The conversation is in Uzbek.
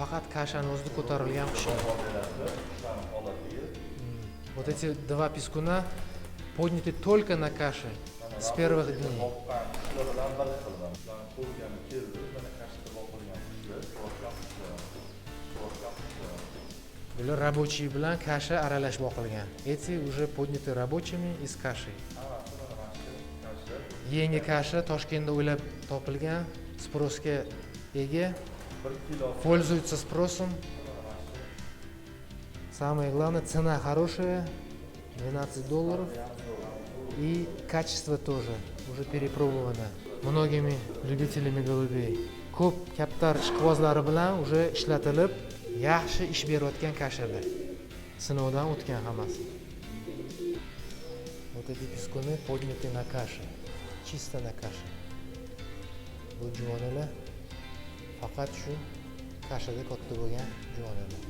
faqat kashani o'zida ko'tarilgan qo'shiq. Вот эти два пескуна подняты только на каше с первых дней. Bular рабочий bilan kasha aralashib boqilgan. Эти уже подняты рабочими из каши. Yangi kasha Toshkentda o'ylab topilgan, sпросga ega, пользуется спросом. Самое главное, цена хорошая, $12. И качество тоже уже перепробовано многими любителями голубей. Ko'p kaptar ishqibozlari bilan уже ishlatilib, yaxshi ish berayotgan kashalar. Sinovdan o'tgan hammasi. Вот эти пескуны подняты на каше, чисто на каше. Bu juvonalar faqat shu kashada katta bo'lgan juvonalar.